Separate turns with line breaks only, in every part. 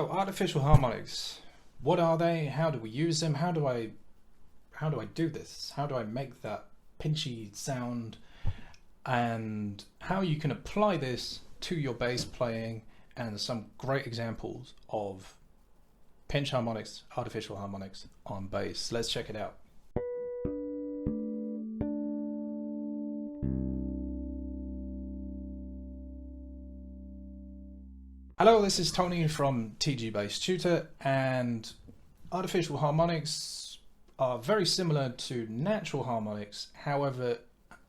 So artificial harmonics, what are they? How do we use them? How do I do this? How do I make that pinchy sound? And how you can apply this to your bass playing, and some great examples of pinch harmonics, artificial harmonics on bass. Let's check it out. Hello, this is Tony from TG Bass Tutor, and artificial harmonics are very similar to natural harmonics. However,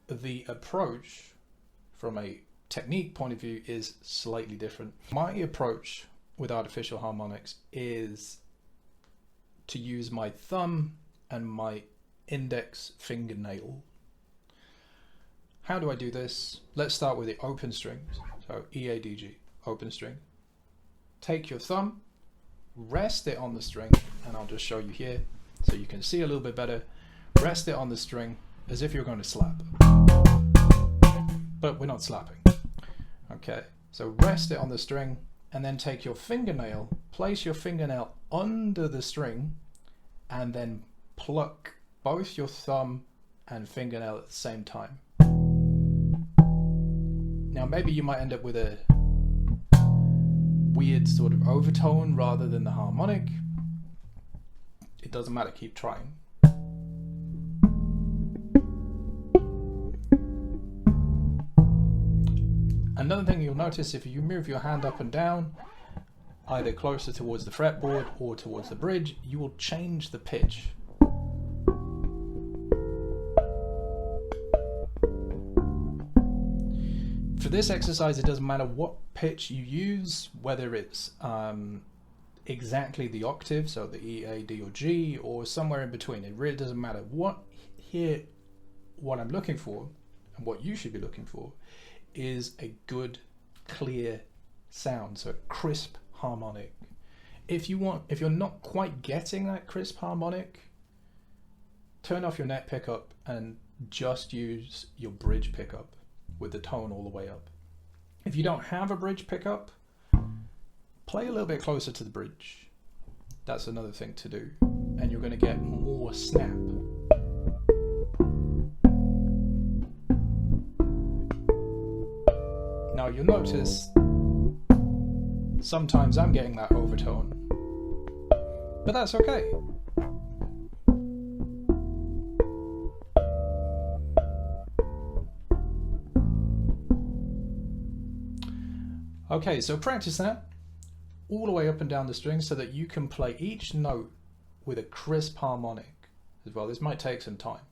the approach from a technique point of view is slightly different. My approach with artificial harmonics is to use my thumb and my index fingernail. How do I do this? Let's start with the open strings. So E, A, D, G, open string. Take your thumb, rest it on the string, and I'll just show you here so you can see a little bit better. Rest it on the string as if you're going to slap, but we're not slapping. Okay, so rest it on the string and then take your fingernail, place your fingernail under the string, and then pluck both your thumb and fingernail at the same time. Now maybe you might end up with a weird sort of overtone rather than the harmonic. It doesn't matter, keep trying. Another thing you'll notice, if you move your hand up and down, either closer towards the fretboard or towards the bridge, you will change the pitch. For this exercise, it doesn't matter what pitch you use, whether it's exactly the octave, so the E, A, D or G, or somewhere in between. It really doesn't matter. What I'm looking for, and what you should be looking for, is a good, clear sound, so a crisp harmonic. If you're not quite getting that crisp harmonic, turn off your neck pickup and just use your bridge pickup with the tone all the way up. If you don't have a bridge pickup, play a little bit closer to the bridge. That's another thing to do, and you're going to get more snap. Now you'll notice sometimes I'm getting that overtone, but that's okay. Okay, so practice that all the way up and down the string so that you can play each note with a crisp harmonic as well. This might take some time.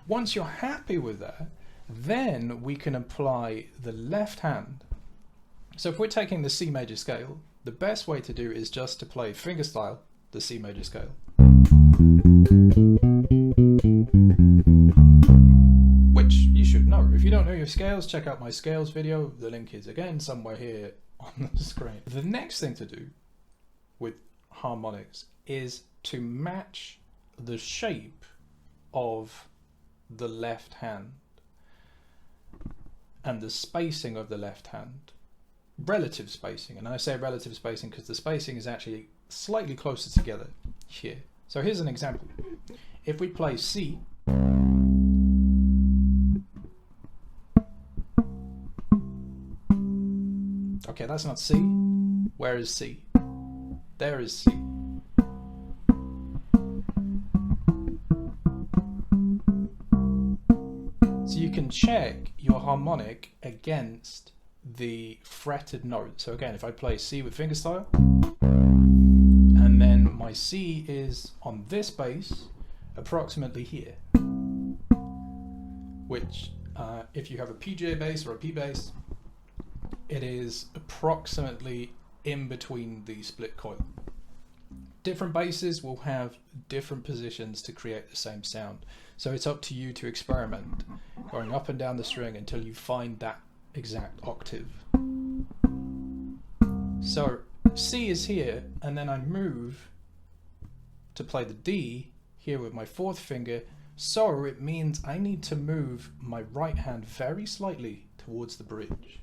Once you're happy with that, then we can apply the left hand. So if we're taking the C major scale, the best way to do is just to play fingerstyle the C major scale. Which you should know. If you don't know your scales, check out my scales video. The link is again somewhere here on the screen. The next thing to do with harmonics is to match the shape of the left hand and the spacing of the left hand. Relative spacing, and I say relative spacing because the spacing is actually slightly closer together here. So here's an example. If we play C, okay, that's not C. Where is C? There is C. So you can check your harmonic against the fretted note. So again, if I play C with fingerstyle, and then my C is on this bass, approximately here, which if you have a PJ bass or a P bass, it is approximately in between the split coil. Different basses will have different positions to create the same sound, so it's up to you to experiment, going up and down the string until you find that exact octave. So C is here, and then I move to play the D here with my fourth finger, so it means I need to move my right hand very slightly towards the bridge.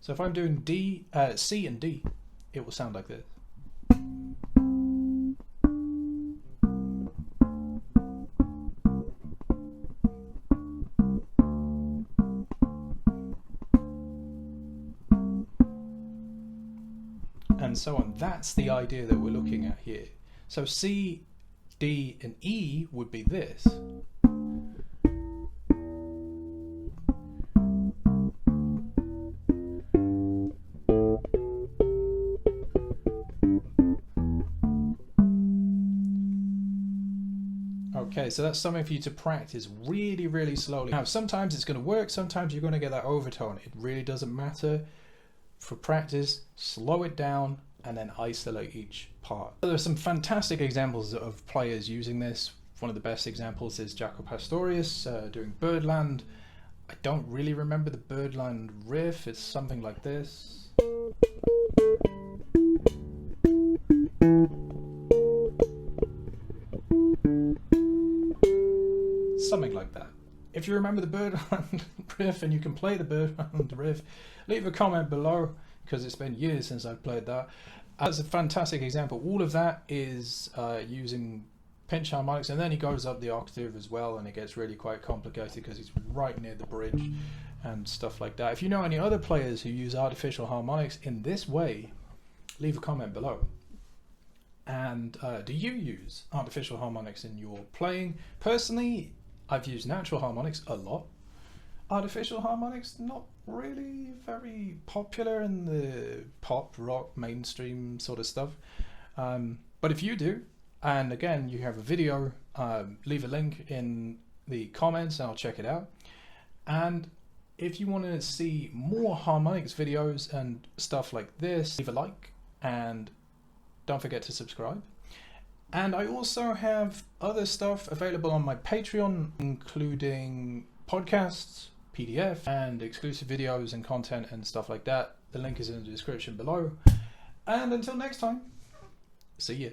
So if I'm doing C and D, it will sound like this. and so on. That's the idea that we're looking at here. So C, D, and E would be this. Okay, so that's something for you to practice really, really slowly. Now, sometimes it's going to work, sometimes you're going to get that overtone. It really doesn't matter. For practice, slow it down and then isolate each part. So there are some fantastic examples of players using this. One of the best examples is Jaco Pastorius doing Birdland. I don't really remember the Birdland riff. It's something like this. Something like that. If you remember the Birdland riff and you can play the Birdland riff, leave a comment below, because it's been years since I've played that. That's a fantastic example. All of that is using pinch harmonics, and then he goes up the octave as well, and it gets really quite complicated because he's right near the bridge and stuff like that. If you know any other players who use artificial harmonics in this way, leave a comment below. And do you use artificial harmonics in your playing? Personally, I've used natural harmonics a lot. Artificial harmonics, not really very popular in the pop, rock, mainstream sort of stuff. But if you do, and again, you have a video, leave a link in the comments and I'll check it out. And if you want to see more harmonics videos and stuff like this, leave a like and don't forget to subscribe. And I also have other stuff available on my Patreon, including podcasts, PDF, and exclusive videos and content and stuff like that. The link is in the description below. And until next time, see ya.